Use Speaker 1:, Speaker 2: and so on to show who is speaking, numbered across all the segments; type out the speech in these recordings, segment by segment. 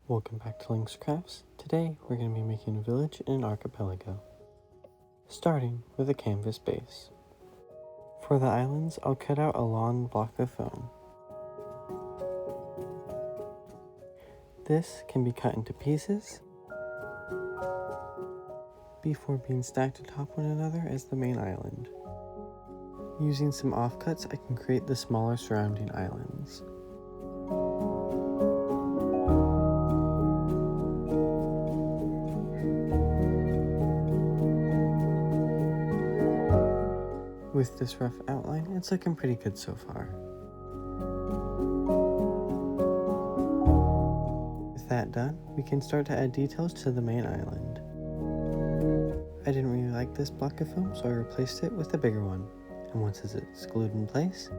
Speaker 1: Welcome back to Link's Crafts. Today we're going to be making a village in an archipelago, starting with a canvas base. For the islands, I'll cut out a long block of foam. This can be cut into pieces before being stacked atop one another as the main island. Using some offcuts, I can create the smaller surrounding islands. With this rough outline, it's looking pretty good so far. With that done, we can start to add details to the main island. I didn't really like this block of foam, so I replaced it with a bigger one. And once it's glued in place,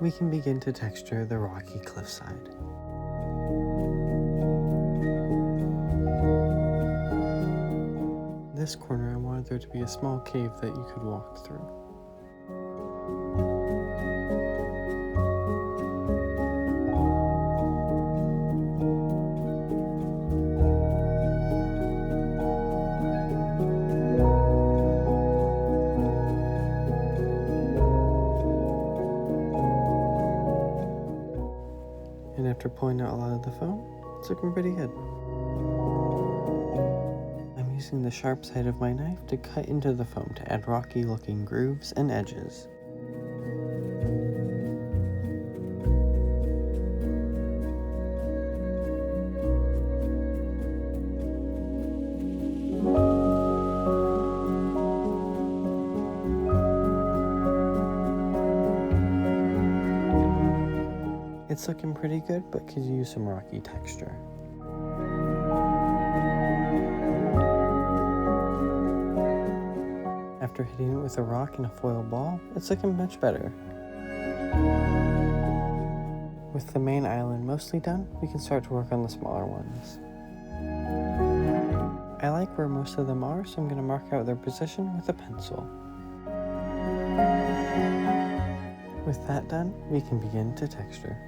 Speaker 1: we can begin to texture the rocky cliffside. This corner, I wanted there to be a small cave that you could walk through. And after pulling out a lot of the foam, it's looking pretty good. I'm using the sharp side of my knife to cut into the foam to add rocky looking grooves and edges. It's looking pretty good, but could use some rocky texture. After hitting it with a rock and a foil ball, it's looking much better. With the main island mostly done, we can start to work on the smaller ones. I like where most of them are, so I'm going to mark out their position with a pencil. With that done, we can begin to texture.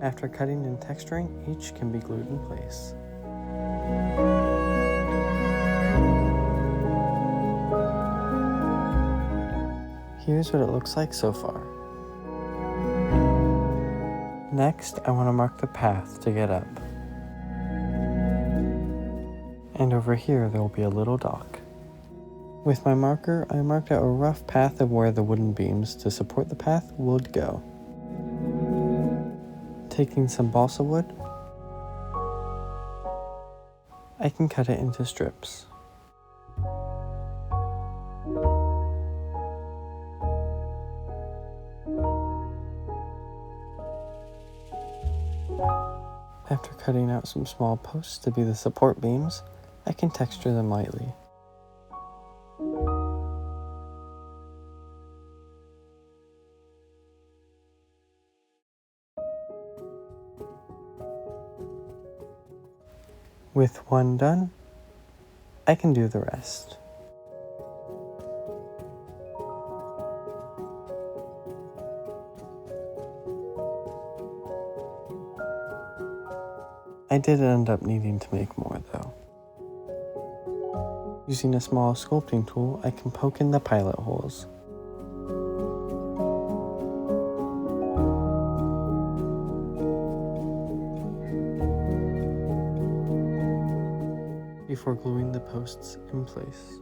Speaker 1: After cutting and texturing, each can be glued in place. Here's what it looks like so far. Next, I want to mark the path to get up. And over here, there will be a little dock. With my marker, I marked out a rough path of where the wooden beams to support the path would go. Taking some balsa wood, I can cut it into strips. After cutting out some small posts to be the support beams, I can texture them lightly. With one done, I can do the rest. I did end up needing to make more though. Using a small sculpting tool, I can poke in the pilot holes. Before gluing the posts in place.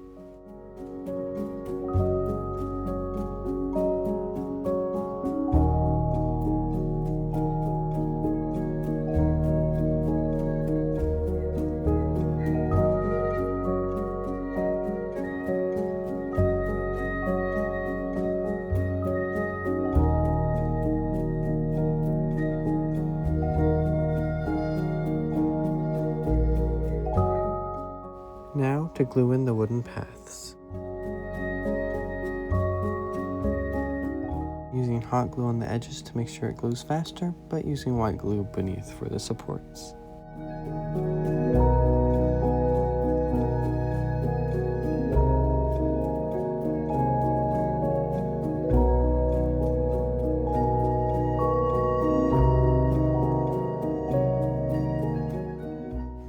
Speaker 1: Now to glue in the wooden paths. Using spraying hot glue on the edges to make sure it glues faster, but using white glue beneath for the supports.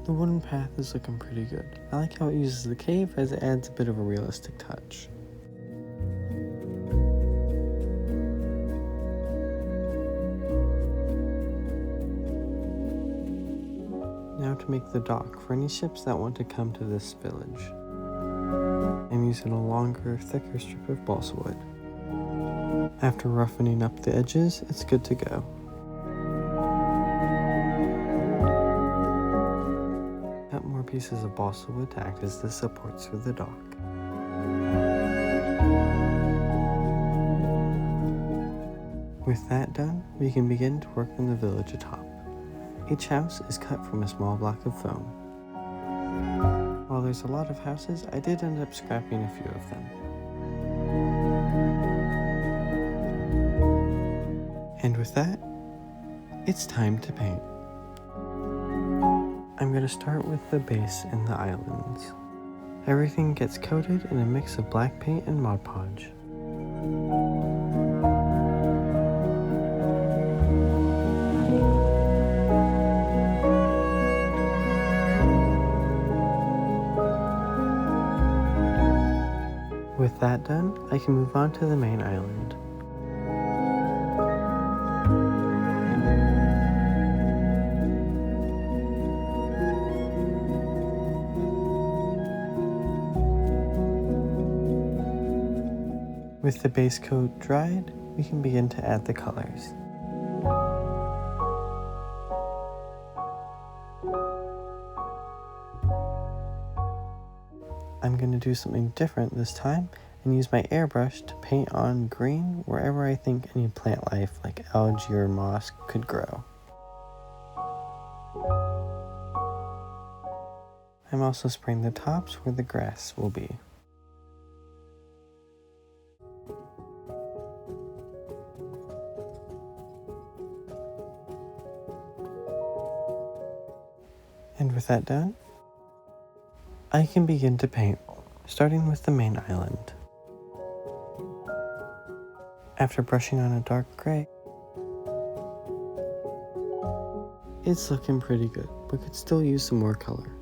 Speaker 1: The wooden path is looking pretty good. I like how it uses the cave as it adds a bit of a realistic touch. Now to make the dock for any ships that want to come to this village. I'm using a longer, thicker strip of balsa wood. After roughening up the edges, it's good to go. Cut more pieces of balsa wood to act as the supports for the dock. With that done, we can begin to work on the village atop. Each house is cut from a small block of foam. While there's a lot of houses, I did end up scrapping a few of them. And with that, it's time to paint. I'm going to start with the base and the islands. Everything gets coated in a mix of black paint and Mod Podge. With that done, I can move on to the main island. With the base coat dried, we can begin to add the colors. I'm going to do something different this time and use my airbrush to paint on green wherever I think any plant life like algae or moss could grow. I'm also spraying the tops where the grass will be. And with that done, I can begin to paint, starting with the main island. After brushing on a dark gray, it's looking pretty good, but could still use some more color.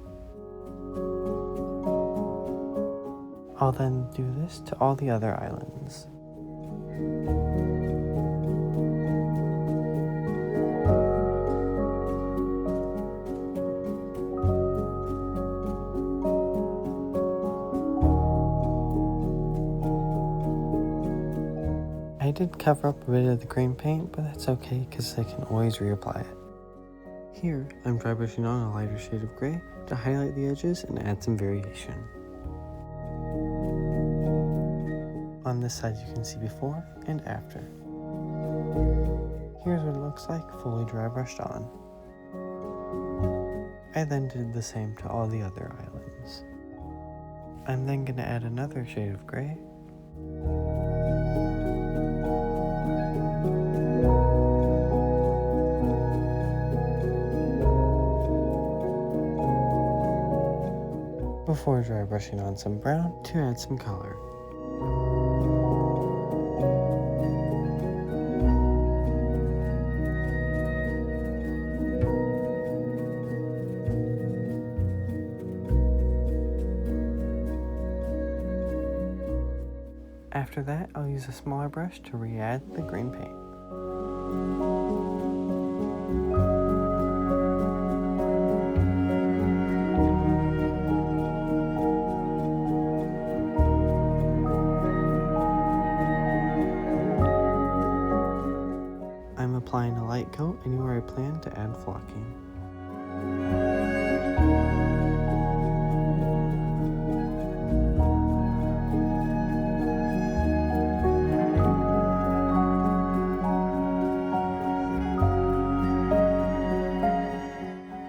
Speaker 1: I'll then do this to all the other islands. I did cover up a bit of the green paint, but that's okay because I can always reapply it. Here, I'm dry brushing on a lighter shade of gray to highlight the edges and add some variation. On this side you can see before and after. Here's what it looks like fully dry brushed on. I then did the same to all the other islands. I'm then going to add another shade of gray before dry brushing on some brown to add some color. After that, I'll use a smaller brush to re-add the green paint. I'm applying a light coat anywhere I plan to add flocking.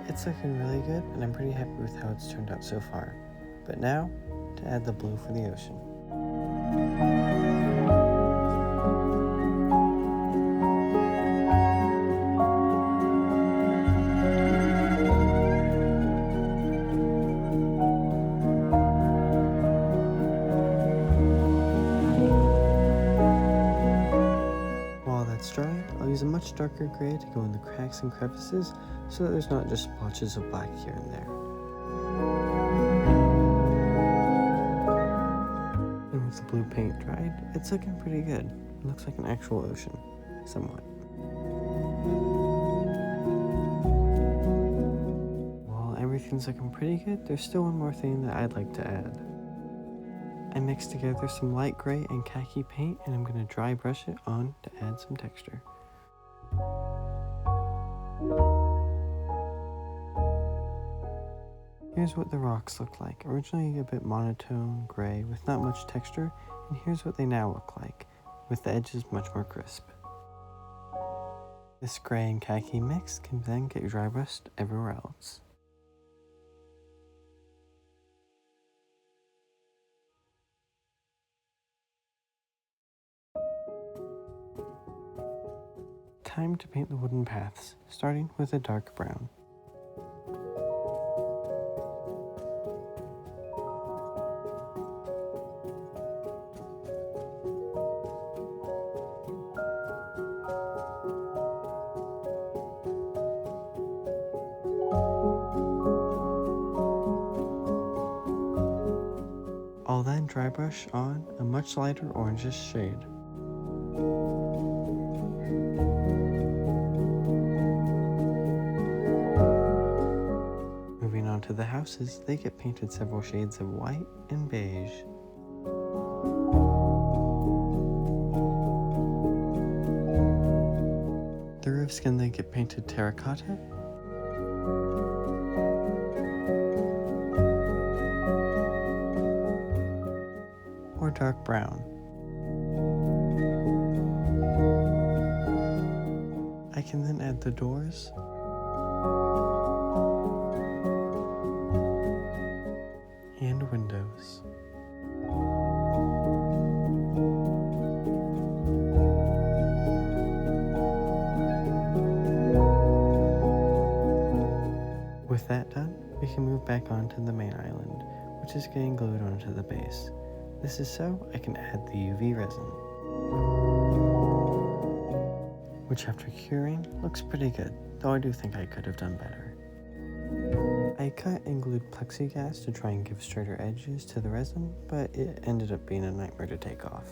Speaker 1: It's looking really good, and I'm pretty happy with how it's turned out so far. But now, to add the blue for the ocean. darker gray to go in the cracks and crevices so that there's not just splotches of black here and there. And with the blue paint dried, it's looking pretty good. It looks like an actual ocean, somewhat. While everything's looking pretty good, there's still one more thing that I'd like to add. I mixed together some light gray and khaki paint, and I'm going to dry brush it on to add some texture. Here's what the rocks look like. Originally a bit monotone, gray, with not much texture, and here's what they now look like, with the edges much more crisp. This gray and khaki mix can then get dry brushed everywhere else. Time to paint the wooden paths, starting with a dark brown. I'll then dry brush on a much lighter orangish shade. Moving on to the houses, they get painted several shades of white and beige. The roofs can then get painted terracotta, or dark brown. I can then add the doors and windows. With that done, we can move back onto the main island, which is getting glued onto the base. This is so I can add the UV resin, which after curing looks pretty good, though I do think I could have done better. I cut and glued plexiglass to try and give straighter edges to the resin, but it ended up being a nightmare to take off.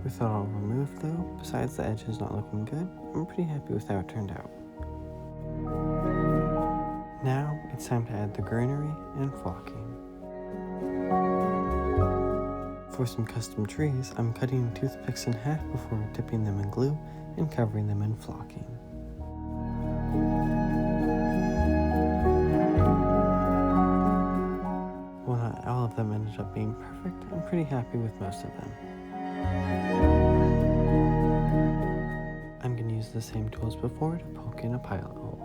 Speaker 1: With it all removed though, besides the edges not looking good, I'm pretty happy with how it turned out. Now it's time to add the greenery and flocking. For some custom trees, I'm cutting toothpicks in half before dipping them in glue and covering them in flocking. While not all of them ended up being perfect, I'm pretty happy with most of them. I'm going to use the same tools before to poke in a pilot hole.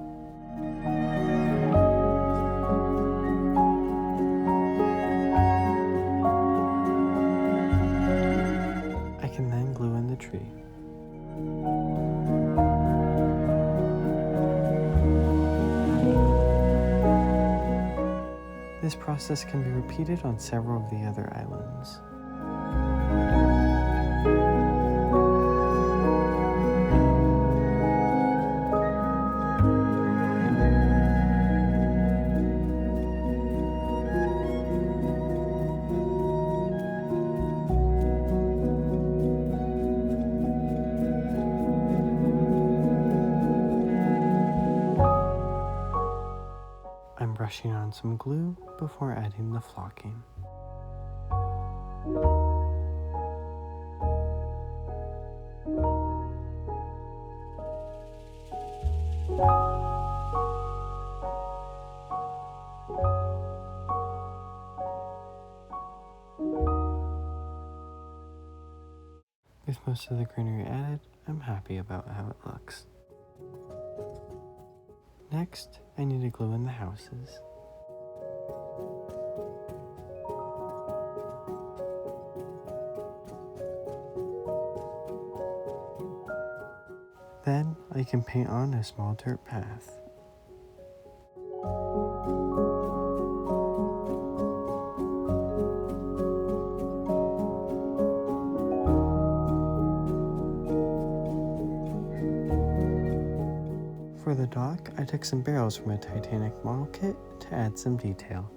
Speaker 1: I can then glue in the tree. This process can be repeated on several of the other islands. I'm brushing on some glue before adding the flocking. With most of the greenery added, I'm happy about how it looks. Next, I need to glue in the houses. Then, I can paint on a small dirt path. For the dock, I took some barrels from a Titanic model kit to add some detail.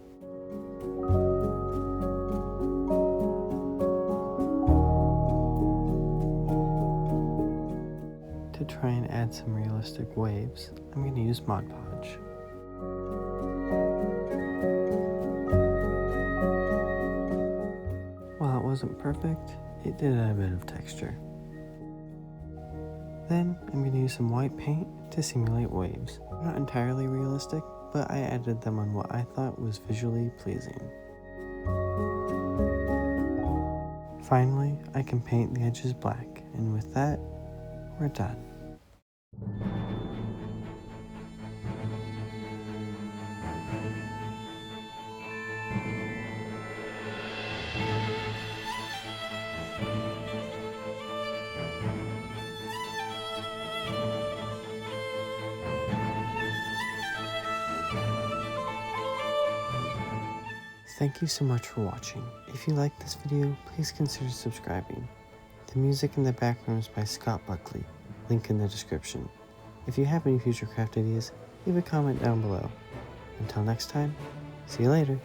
Speaker 1: To try and add some realistic waves, I'm going to use Mod Podge. While it wasn't perfect, it did add a bit of texture. Then I'm going to use some white paint to simulate waves. Not entirely realistic, but I added them on what I thought was visually pleasing. Finally, I can paint the edges black, and with that, we're done. Thank you so much for watching. If you liked this video, please consider subscribing. The music in the background is by Scott Buckley, link in the description. If you have any future craft ideas, leave a comment down below. Until next time, see you later.